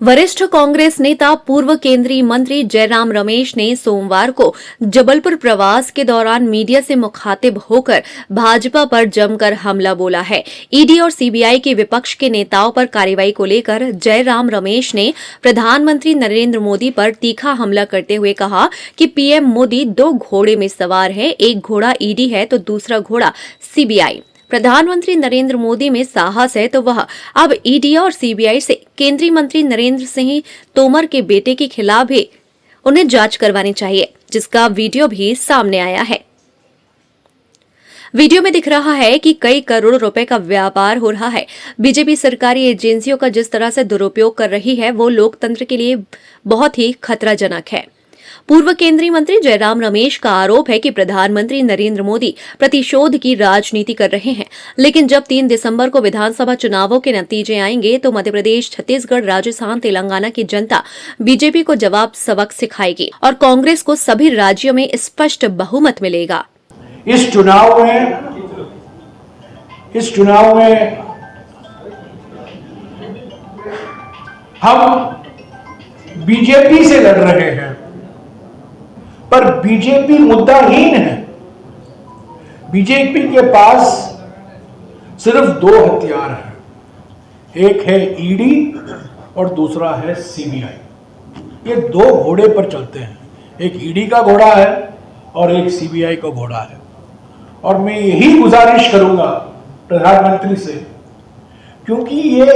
वरिष्ठ कांग्रेस नेता पूर्व केंद्रीय मंत्री जयराम रमेश ने सोमवार को जबलपुर प्रवास के दौरान मीडिया से मुखातिब होकर भाजपा पर जमकर हमला बोला है। ईडी और सीबीआई के विपक्ष के नेताओं पर कार्रवाई को लेकर जयराम रमेश ने प्रधानमंत्री नरेंद्र मोदी पर तीखा हमला करते हुए कहा कि पीएम मोदी दो घोड़े में सवार है, एक घोड़ा ईडी है तो दूसरा घोड़ा सीबीआई। प्रधानमंत्री नरेंद्र मोदी में साहस है तो वह अब ईडी और सीबीआई से केंद्रीय मंत्री नरेंद्र सिंह तोमर के बेटे के खिलाफ भी उन्हें जांच करवानी चाहिए, जिसका वीडियो भी सामने आया है। वीडियो में दिख रहा है कि कई करोड़ रुपए का व्यापार हो रहा है। बीजेपी सरकारी एजेंसियों का जिस तरह से दुरुपयोग कर रही है वो लोकतंत्र के लिए बहुत ही खतराजनक है। पूर्व केंद्रीय मंत्री जयराम रमेश का आरोप है कि प्रधानमंत्री नरेंद्र मोदी प्रतिशोध की राजनीति कर रहे हैं, लेकिन जब 3 दिसंबर को विधानसभा चुनावों के नतीजे आएंगे तो मध्य प्रदेश, छत्तीसगढ़, राजस्थान, तेलंगाना की जनता बीजेपी को जवाब सबक सिखाएगी और कांग्रेस को सभी राज्यों में स्पष्ट बहुमत मिलेगा। इस चुनाव में हम बीजेपी से लड़ रहे हैं, पर बीजेपी मुद्दाहीन है। बीजेपी के पास सिर्फ 2 हथियार हैं, एक है ईडी और दूसरा है सीबीआई। ये 2 घोड़े पर चलते हैं, एक ईडी का घोड़ा है और एक सीबीआई का घोड़ा है। और मैं यही गुजारिश करूंगा प्रधानमंत्री से, क्योंकि ये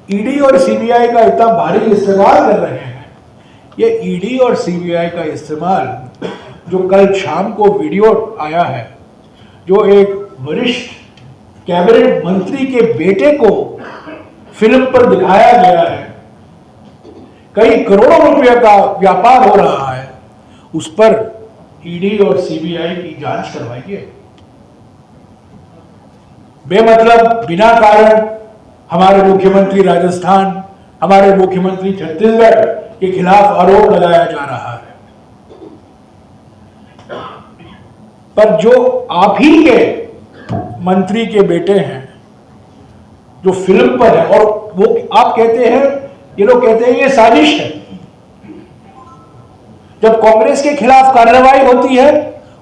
ईडी और सीबीआई का इतना भारी इस्तेमाल कर रहे हैं, ये ईडी और सीबीआई का इस्तेमाल जो कल शाम को वीडियो आया है, जो एक वरिष्ठ कैबिनेट मंत्री के बेटे को फिल्म पर दिखाया गया है, कई करोड़ों रुपए का व्यापार हो रहा है, उस पर ईडी और सीबीआई की जांच करवाइए। बेमतलब बिना कारण हमारे मुख्यमंत्री राजस्थान, हमारे मुख्यमंत्री छत्तीसगढ़ के खिलाफ आरोप लगाया जा रहा है, पर जो आप ही के मंत्री के बेटे हैं जो फिल्म पर है, और वो आप कहते हैं, ये लोग कहते हैं ये साजिश है। जब कांग्रेस के खिलाफ कार्रवाई होती है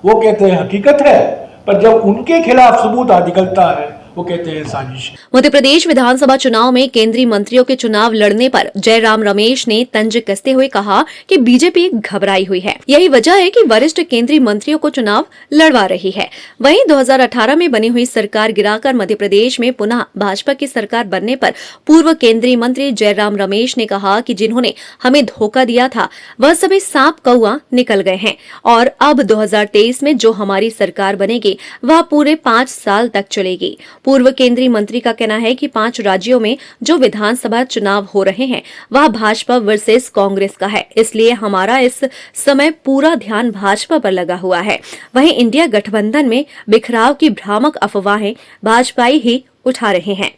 वो कहते हैं हकीकत है, पर जब उनके खिलाफ सबूत निकलता है वो कहते हैं साजिश। मध्य प्रदेश विधानसभा चुनाव में केंद्रीय मंत्रियों के चुनाव लड़ने पर जयराम रमेश ने तंज कसते हुए कहा कि बीजेपी घबराई हुई है। यही वजह है कि वरिष्ठ केंद्रीय मंत्रियों को चुनाव लड़वा रही है। वहीं 2018 में बनी हुई सरकार गिराकर मध्य प्रदेश में पुनः भाजपा की सरकार बनने पर पूर्व केंद्रीय मंत्री जयराम रमेश ने कहा कि जिन्होंने हमें धोखा दिया था वह सभी सांप कौआ निकल गए हैं और अब 2023 में जो हमारी सरकार बनेगी वह पूरे 5 साल तक चलेगी। पूर्व केंद्रीय मंत्री का कहना है कि 5 राज्यों में जो विधानसभा चुनाव हो रहे हैं वह भाजपा वर्सेस कांग्रेस का है, इसलिए हमारा इस समय पूरा ध्यान भाजपा पर लगा हुआ है। वहीं इंडिया गठबंधन में बिखराव की भ्रामक अफवाहें भाजपाई ही उठा रहे हैं,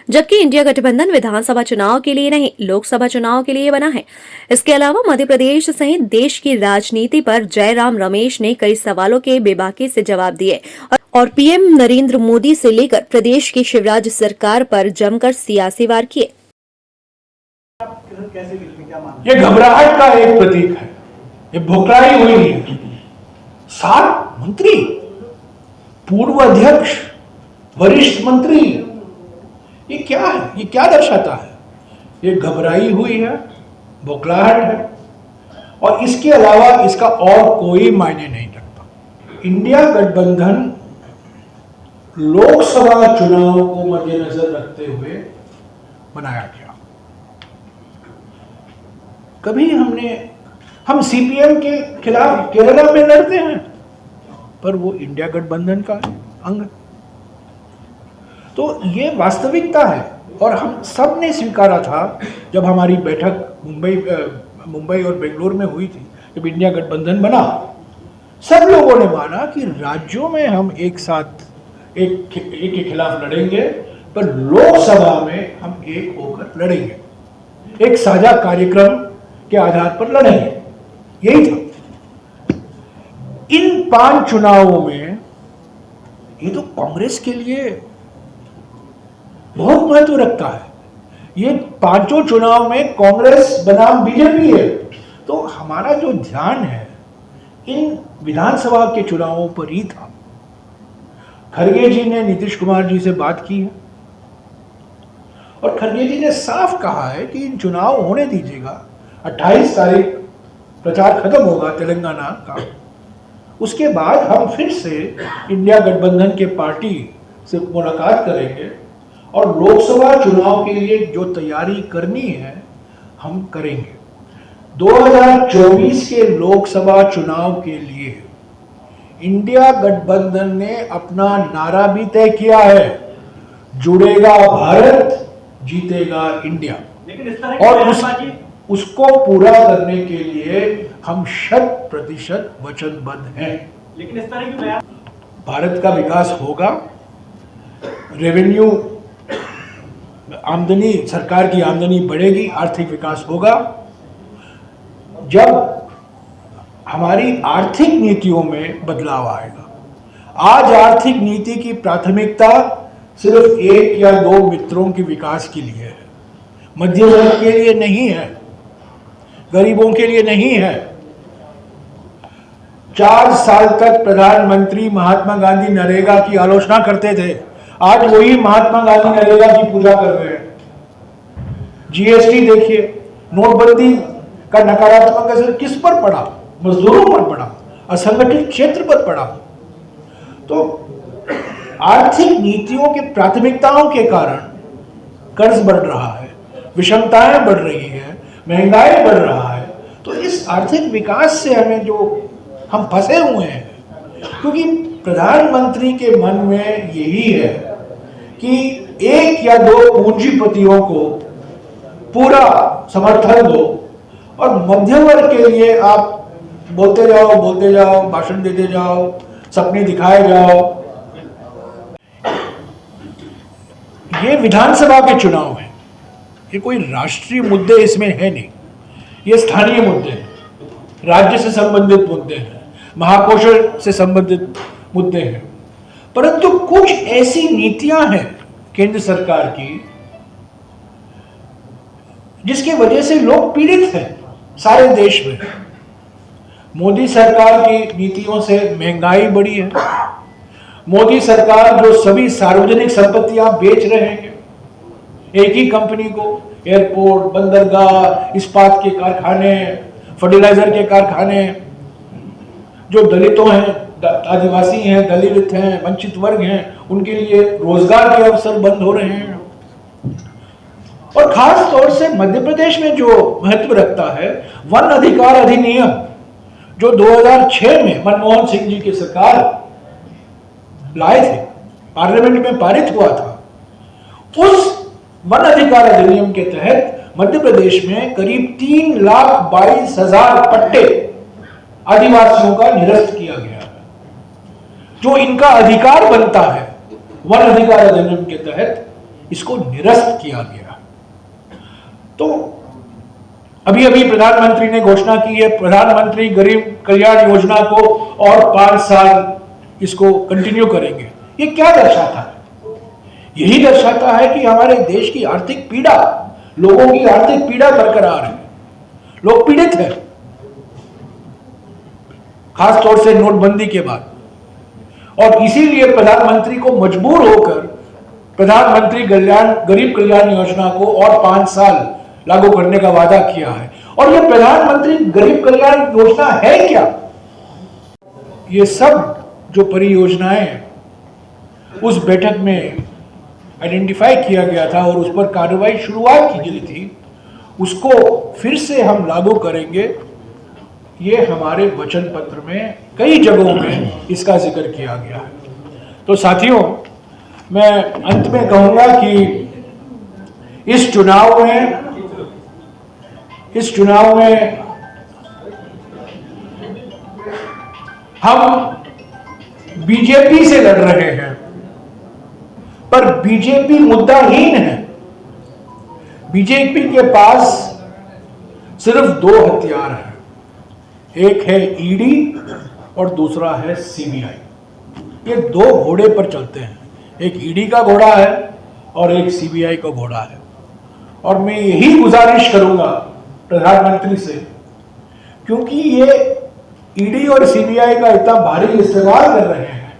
जबकि इंडिया गठबंधन विधानसभा चुनाव के लिए नहीं लोकसभा चुनाव के लिए बना है। इसके अलावा मध्य प्रदेश सहित देश की राजनीति पर जयराम रमेश ने कई सवालों के बेबाकी से जवाब दिए और पीएम नरेंद्र मोदी से लेकर प्रदेश की शिवराज सरकार पर जमकर सियासी वार किए। ये घबराहट का एक प्रतीक है, ये भुखलाई हुई है। 7 मंत्री, पूर्व अध्यक्ष, वरिष्ठ मंत्री, ये क्या है? ये क्या दर्शाता है? ये घबराई हुई है, बौखलाहट है, और इसके अलावा इसका और कोई मायने नहीं रखता। इंडिया गठबंधन लोकसभा चुनाव को मद्देनजर रखते हुए बनाया गया। कभी हम सीपीएम के खिलाफ केरला में लड़ते हैं, पर वो इंडिया गठबंधन का अंग। तो ये वास्तविकता है और हम सब ने स्वीकारा था जब हमारी बैठक मुंबई और बेंगलुरु में हुई थी, जब इंडिया गठबंधन बना, सब लोगों ने माना कि राज्यों में हम एक साथ एक के खिलाफ लड़ेंगे, पर लोकसभा में हम एक होकर लड़ेंगे, एक साझा कार्यक्रम के आधार पर लड़ेंगे। यही था। इन 5 चुनावों में ये तो कांग्रेस के लिए बहुत महत्व रखता है। ये पांचों चुनाव में कांग्रेस बनाम बीजेपी है। तो हमारा जो ध्यान है इन विधानसभा के चुनावों पर ही था। खड़गे जी ने नीतीश कुमार जी से बात की है और खड़गे जी ने साफ कहा है कि इन चुनाव होने दीजिएगा। 28 तारीख प्रचार खत्म होगा तेलंगाना का, उसके बाद हम फिर से इंडिया गठबंधन के पार्टी से मुलाकात करेंगे और लोकसभा चुनाव के लिए जो तैयारी करनी है हम करेंगे। 2024 के लोकसभा चुनाव के लिए इंडिया गठबंधन ने अपना नारा भी तय किया है, जुड़ेगा भारत जीतेगा इंडिया। और उसको पूरा करने के लिए हम 100% वचनबद्ध हैं। लेकिन इस तरह की भारत का विकास होगा, रेवेन्यू आमदनी, सरकार की आमदनी बढ़ेगी, आर्थिक विकास होगा जब हमारी आर्थिक नीतियों में बदलाव आएगा। आज आर्थिक नीति की प्राथमिकता सिर्फ एक या दो मित्रों के विकास के लिए है, मध्यम वर्ग के लिए नहीं है, गरीबों के लिए नहीं है। 4 साल तक प्रधानमंत्री महात्मा गांधी नरेगा की आलोचना करते थे, आज वही महात्मा गांधी नरेगा की पूजा कर रहे हैं। जीएसटी देखिए, नोटबंदी का नकारात्मक असर किस पर पड़ा? मजदूरों पर पड़ा, असंगठित क्षेत्र पर पड़ा। तो आर्थिक नीतियों की प्राथमिकताओं के कारण कर्ज बढ़ रहा है, विषमताएं बढ़ रही है, महंगाई बढ़ रहा है। तो इस आर्थिक विकास से हमें जो हम फंसे हुए हैं, क्योंकि प्रधानमंत्री के मन में यही है कि एक या दो पूंजीपतियों को पूरा समर्थन दो और मध्यम वर्ग के लिए आप बोलते जाओ, भाषण देते जाओ, सपने दिखाए जाओ। ये विधानसभा के चुनाव है, ये कोई राष्ट्रीय मुद्दे इसमें है नहीं, ये स्थानीय मुद्दे हैं, राज्य से संबंधित मुद्दे हैं, महाकोश से संबंधित मुद्दे हैं। परंतु कुछ ऐसी नीतियां हैं केंद्र सरकार की जिसकी वजह से लोग पीड़ित हैं सारे देश में। मोदी सरकार की नीतियों से महंगाई बढ़ी है। मोदी सरकार जो सभी सार्वजनिक संपत्तियां बेच रहे हैं एक ही कंपनी को, एयरपोर्ट, बंदरगाह, इस्पात के कारखाने, फर्टिलाइजर के कारखाने, जो दलितों हैं, आदिवासी हैं, दलित हैं, वंचित वर्ग हैं, उनके लिए रोजगार के अवसर बंद हो रहे हैं। और खास तौर से मध्य प्रदेश में जो महत्व रखता है वन अधिकार अधिनियम, जो 2006 में मनमोहन सिंह जी की सरकार लाए थे, पार्लियामेंट में पारित हुआ था। उस वन अधिकार अधिनियम के तहत मध्य प्रदेश में करीब 3,22,000 पट्टे आदिवासियों का निरस्त किया गया है, जो इनका अधिकार बनता है। वन अधिकार अधिनियम के तहत इसको निरस्त किया गया। तो अभी अभी प्रधानमंत्री ने घोषणा की है, प्रधानमंत्री गरीब कल्याण योजना को और 5 साल इसको कंटिन्यू करेंगे। ये क्या दर्शाता है? यही दर्शाता है कि हमारे देश की आर्थिक पीड़ा, लोगों की आर्थिक पीड़ा बरकरार है, लोग पीड़ित हैं, खास तौर से नोटबंदी के बाद। और इसीलिए प्रधानमंत्री को मजबूर होकर प्रधानमंत्री गरीब कल्याण योजना को और 5 साल लागू करने का वादा किया है। और यह प्रधानमंत्री गरीब कल्याण योजना है क्या? ये सब जो परियोजनाएं उस बैठक में आइडेंटिफाई किया गया था और उस पर कार्रवाई शुरुआत की गई थी, उसको फिर से हम लागू करेंगे। ये हमारे वचन पत्र में कई जगहों में इसका जिक्र किया गया है। तो साथियों, मैं अंत में कहूंगा कि इस चुनाव में हम बीजेपी से लड़ रहे हैं, पर बीजेपी मुद्दाहीन है। बीजेपी के पास सिर्फ 2 हथियार हैं, एक है ईडी और दूसरा है सीबीआई। ये 2 घोड़े पर चलते हैं, एक ईडी का घोड़ा है और एक सीबीआई का घोड़ा है। और मैं यही गुजारिश करूंगा प्रधानमंत्री से, क्योंकि ये ईडी और सीबीआई का इतना भारी इस्तेमाल कर रहे हैं,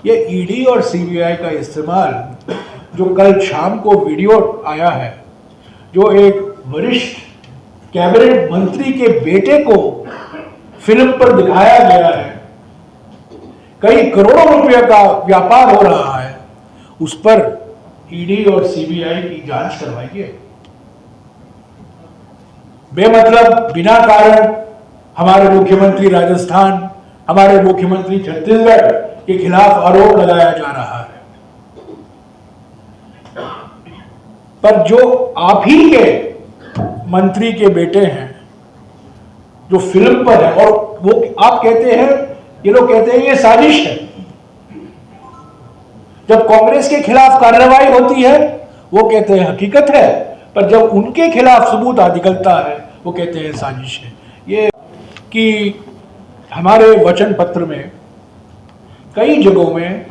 ये ईडी और सीबीआई का इस्तेमाल जो कल शाम को वीडियो आया है, जो एक वरिष्ठ कैबिनेट मंत्री के बेटे को फिल्म पर दिखाया गया है, कई करोड़ों रुपए का व्यापार हो रहा है, उस पर ईडी और सीबीआई की जांच करवाइए। बेमतलब बिना कारण हमारे मुख्यमंत्री राजस्थान, हमारे मुख्यमंत्री छत्तीसगढ़ के खिलाफ आरोप लगाया जा रहा है, पर जो आप ही के मंत्री के बेटे हैं जो फिल्म पर है, और वो आप कहते हैं, ये लोग कहते हैं ये साजिश है। जब कांग्रेस के खिलाफ कार्रवाई होती है वो कहते हैं हकीकत है, पर जब उनके खिलाफ सबूत निकलता है वो कहते हैं साजिश है। ये कि हमारे वचन पत्र में कई जगहों में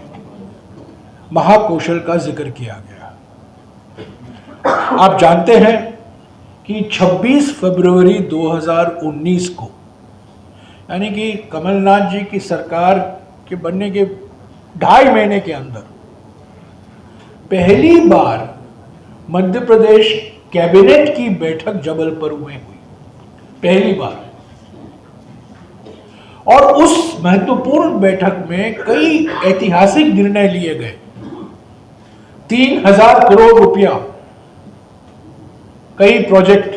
महाकौशल का जिक्र किया गया। आप जानते हैं कि 26 फरवरी 2019 को, यानी कि कमलनाथ जी की सरकार के बनने के 2.5 महीने के अंदर पहली बार मध्य प्रदेश कैबिनेट की बैठक जबलपुर में हुई, पहली बार। और उस महत्वपूर्ण बैठक में कई ऐतिहासिक निर्णय लिए गए। 3,000 करोड़ रुपया कई प्रोजेक्ट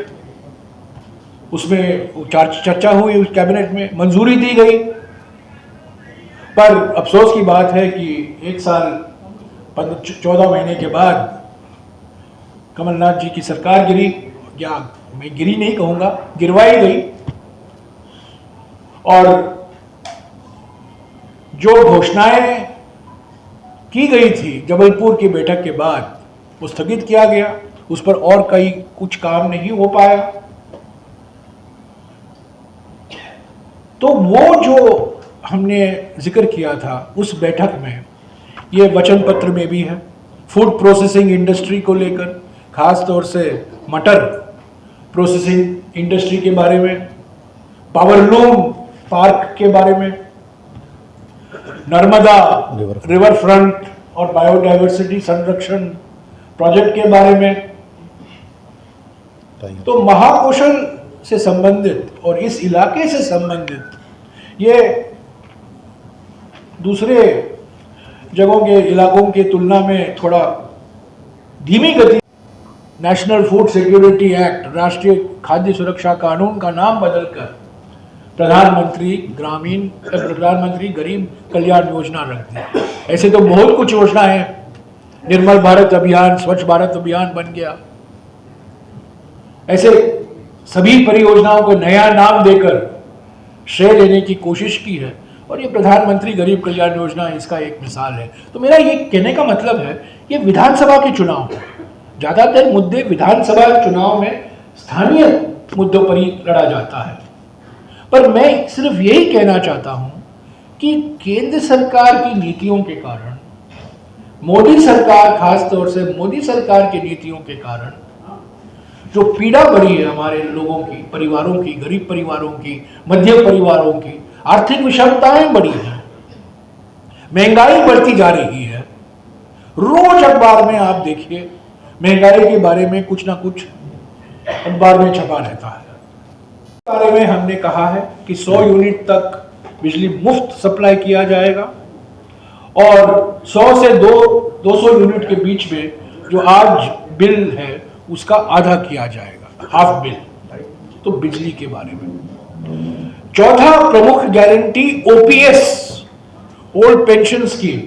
उसमें चर्चा हुई, उस कैबिनेट में मंजूरी दी गई। पर अफसोस की बात है कि 1 साल 14 महीने के बाद कमलनाथ जी की सरकार गिरी, या मैं गिरी नहीं कहूंगा, गिरवाई गई। और जो घोषणाएं की गई थी जबलपुर की बैठक के बाद वो स्थगित किया गया, उस पर और कई कुछ काम नहीं हो पाया। तो वो जो हमने जिक्र किया था उस बैठक में, ये वचन पत्र में भी है, फूड प्रोसेसिंग इंडस्ट्री को लेकर, खास तौर से मटर प्रोसेसिंग इंडस्ट्री के बारे में, पावरलूम पार्क के बारे में, नर्मदा रिवर फ्रंट और बायोडायवर्सिटी संरक्षण प्रोजेक्ट के बारे में। तो महाकौशल से संबंधित और इस इलाके से संबंधित ये दूसरे जगहों के इलाकों की तुलना में थोड़ा धीमी गति। नेशनल फूड सिक्योरिटी एक्ट, राष्ट्रीय खाद्य सुरक्षा कानून का नाम बदलकर प्रधानमंत्री गरीब कल्याण योजना रख दी। ऐसे तो बहुत कुछ योजना है, निर्मल भारत अभियान, स्वच्छ भारत अभियान बन गया। ऐसे सभी परियोजनाओं को नया नाम देकर श्रेय लेने की कोशिश की है, और ये प्रधानमंत्री गरीब कल्याण योजना इसका एक मिसाल है। तो मेरा ये कहने का मतलब है, ये विधानसभा के चुनाव है, ज्यादातर मुद्दे विधानसभा चुनाव में स्थानीय मुद्दों पर ही लड़ा जाता है। पर मैं सिर्फ यही कहना चाहता हूं कि केंद्र सरकार की नीतियों के कारण, मोदी सरकार, खास तौर से मोदी सरकार की नीतियों के कारण जो पीड़ा बढ़ी है हमारे लोगों की, परिवारों की, गरीब परिवारों की, मध्यम परिवारों की, आर्थिक विषमताएं बढ़ी हैं, महंगाई बढ़ती जा रही है। रोज अखबार में आप देखिए, महंगाई के बारे में कुछ ना कुछ अखबार में छपा रहता है। इस बारे में हमने कहा है कि 100 यूनिट तक बिजली मुफ्त सप्लाई किया जाएगा, और 100 से 200 यूनिट के बीच में जो आज बिल है उसका आधा किया जाएगा, हाफ बिल। तो बिजली के बारे में चौथा प्रमुख guarantee OPS, old pension scheme,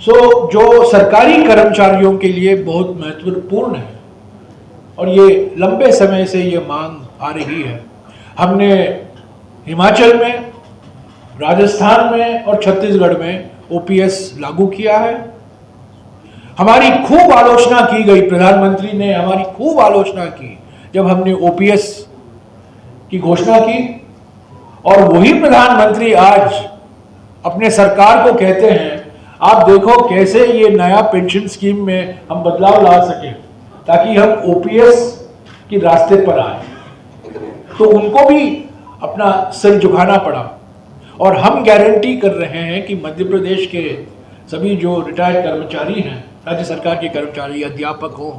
जो सरकारी कर्मचारियों के लिए बहुत महत्वपूर्ण है, और ये लंबे समय से ये मांग आ रही है। हमने हिमाचल में, राजस्थान में और छत्तीसगढ़ में ओपीएस लागू किया है। हमारी खूब आलोचना की गई, प्रधानमंत्री ने हमारी खूब आलोचना की जब हमने ओपीएस की घोषणा की, और वही प्रधानमंत्री आज अपने सरकार को कहते हैं, आप देखो कैसे ये नया पेंशन स्कीम में हम बदलाव ला सके। ताकि हम ओपीएस के रास्ते पर आए, तो उनको भी अपना सिर झुकाना पड़ा। और हम गारंटी कर रहे हैं कि मध्य प्रदेश के सभी जो रिटायर्ड कर्मचारी हैं, राज्य सरकार के कर्मचारी, अध्यापक हों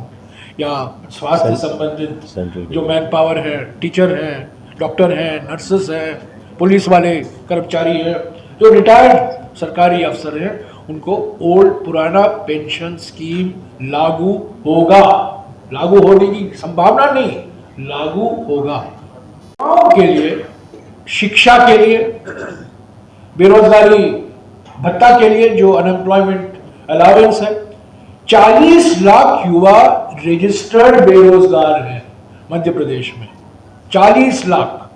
या स्वास्थ्य संबंधित जो मैन पावर है, टीचर हैं, डॉक्टर हैं, नर्सेस हैं, पुलिस वाले कर्मचारी हैं, जो रिटायर्ड सरकारी अफसर हैं, उनको ओल्ड पुराना पेंशन स्कीम लागू होगा। लागू होने की संभावना नहीं, लागू होगा। युवाओं के लिए, शिक्षा के लिए, बेरोजगारी भत्ता के लिए जो अनएम्प्लॉयमेंट अलाउंस है, 40 लाख युवा रजिस्टर्ड बेरोजगार हैं मध्य प्रदेश में। 40 लाख।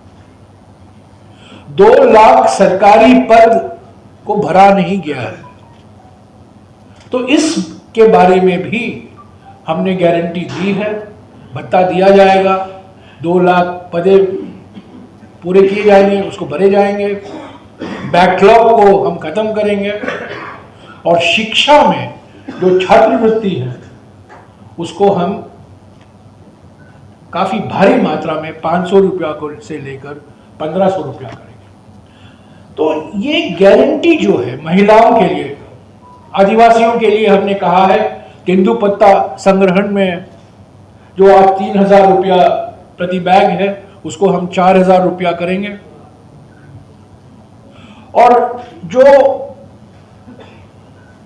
2 लाख सरकारी पद को भरा नहीं गया है। तो इसके बारे में भी हमने गारंटी दी है, भत्ता दिया जाएगा, 2 लाख पदे पूरे किए जाएंगे, उसको भरे जाएंगे, बैकलॉग को हम खत्म करेंगे, और शिक्षा में जो छात्रवृत्ति है उसको हम काफी भारी मात्रा में 500 रुपया को से लेकर 1500 रुपया करेंगे। तो ये गारंटी जो है महिलाओं के लिए, आदिवासियों के लिए हमने कहा है तेंदुपत्ता संग्रहण में जो आज 3000 रुपया प्रति बैग है उसको हम 4000 रुपया करेंगे। और जो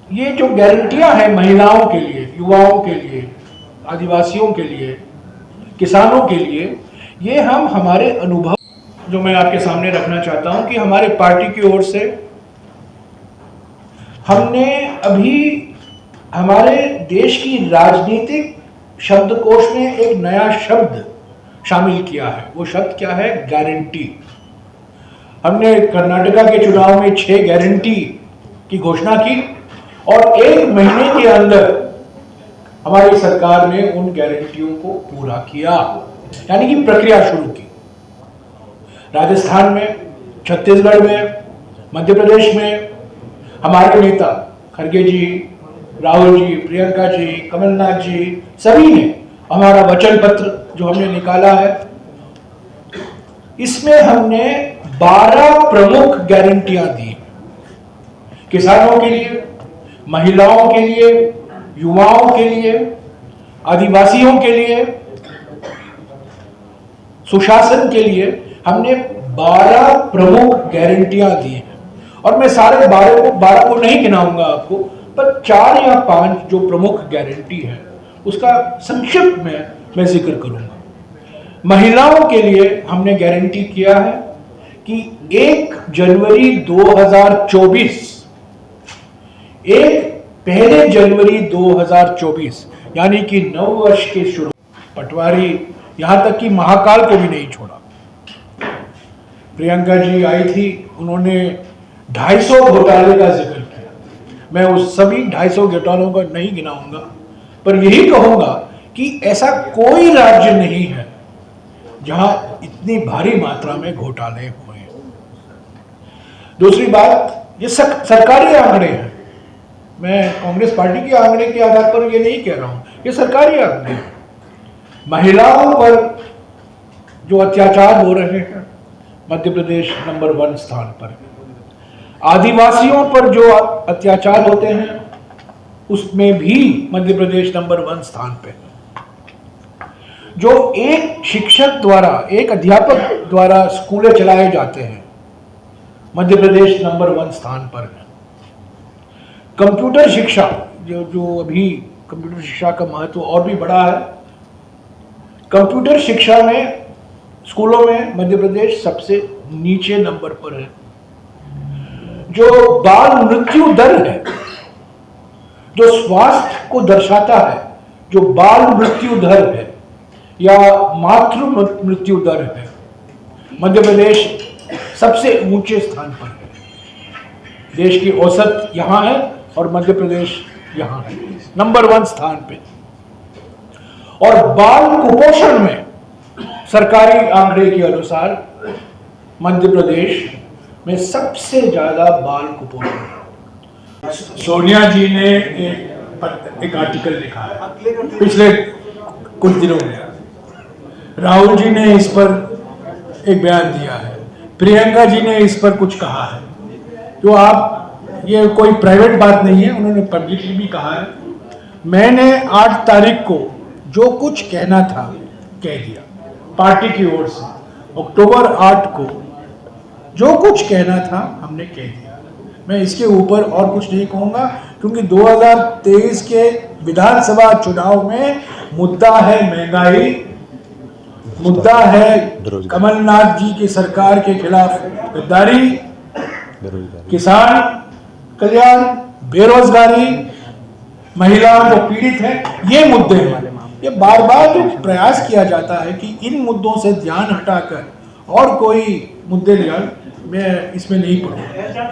ये जो गारंटियां हैं महिलाओं के लिए, युवाओं के लिए, आदिवासियों के लिए, किसानों के लिए, ये हम हमारे अनुभव जो मैं आपके सामने रखना चाहता हूं कि हमारे पार्टी की ओर से हमने अभी हमारे देश की राजनीतिक शब्दकोश में एक नया शब्द शामिल किया है। वो शब्द क्या है? गारंटी। हमने कर्नाटका के चुनाव में 6 गारंटी की घोषणा की और 1 महीने के अंदर हमारी सरकार ने उन गारंटियों को पूरा किया, यानी कि प्रक्रिया शुरू की। राजस्थान में, छत्तीसगढ़ में, मध्य प्रदेश में हमारे नेता खड़गे जी, राहुल जी, प्रियंका जी, कमलनाथ जी, सभी ने हमारा वचन पत्र जो हमने निकाला है, इसमें हमने 12 प्रमुख गारंटियां दी। किसानों के लिए, महिलाओं के लिए, युवाओं के लिए, आदिवासियों के लिए, सुशासन के लिए हमने 12 प्रमुख गारंटियां दी हैं। और मैं सारे 12 को नहीं गिनाऊंगा आपको, पर 4 या 5 जो प्रमुख गारंटी है उसका संक्षिप्त में मैं जिक्र करूंगा। महिलाओं के लिए हमने गारंटी किया है कि 1 जनवरी 2024, 1 जनवरी 2024 यानी कि नव वर्ष के शुरू, पटवारी यहां तक कि महाकाल को भी नहीं छोड़ा। प्रियंका जी आई थी, उन्होंने 250 घोटाले का जिक्र किया। मैं उस सभी 250 घोटालों को नहीं गिनाऊंगा, पर यही कहूंगा कि ऐसा कोई राज्य नहीं है जहां इतनी भारी मात्रा में घोटाले हुए हैं। दूसरी बात, ये सरकारी आंकड़े हैं। मैं कांग्रेस पार्टी के आंकड़े के आधार पर ये नहीं कह रहा हूं, ये सरकारी आंकड़े हैं। महिलाओं पर जो अत्याचार हो रहे हैं, मध्य प्रदेश नंबर 1 स्थान पर है। आदिवासियों पर जो अत्याचार होते हैं उसमें भी मध्य प्रदेश नंबर 1 स्थान पे है। जो एक शिक्षक द्वारा, एक अध्यापक द्वारा स्कूलें चलाए जाते हैं, मध्य प्रदेश नंबर 1 स्थान पर है। कंप्यूटर शिक्षा, जो अभी कंप्यूटर शिक्षा का महत्व और भी बढ़ा है, कंप्यूटर शिक्षा में स्कूलों में मध्य प्रदेश सबसे नीचे नंबर पर है। जो बाल मृत्यु दर है, जो स्वास्थ्य को दर्शाता है, जो बाल मृत्यु दर है या मातृ मृत्यु दर है, मध्य प्रदेश सबसे ऊंचे स्थान पर है। देश की औसत यहां है और मध्य प्रदेश यहां है, नंबर 1 स्थान पे। और बाल कुपोषण में सरकारी आंकड़े के अनुसार मध्य प्रदेश में सबसे ज्यादा बाल कुपोषण है। सोनिया जी ने एक आर्टिकल लिखा है पिछले कुछ दिनों में। राहुल जी ने इस पर एक बयान दिया है, प्रियंका जी ने इस पर कुछ कहा है। तो आप, ये कोई प्राइवेट बात नहीं है, उन्होंने पब्लिकली भी कहा है। मैंने 8 तारीख को जो कुछ कहना था कह दिया पार्टी की ओर से। अक्टूबर 8 को जो कुछ कहना था हमने कह दिया। मैं इसके ऊपर और कुछ नहीं कहूँगा, क्योंकि 2023 के विधानसभा चुनाव में मुद्दा है महंगाई, मुद्दा है कमलनाथ जी की सरकार के खिलाफ गद्दारी, किसान कल्याण, बेरोजगारी, महिलाओं को पीड़ित है, ये मुद्दे हैं। ये बार बार जो प्रयास किया जाता है कि इन मुद्दों से ध्यान हटाकर और कोई मुद्दे ले आए, मैं इसमें नहीं पढ़ूंगा।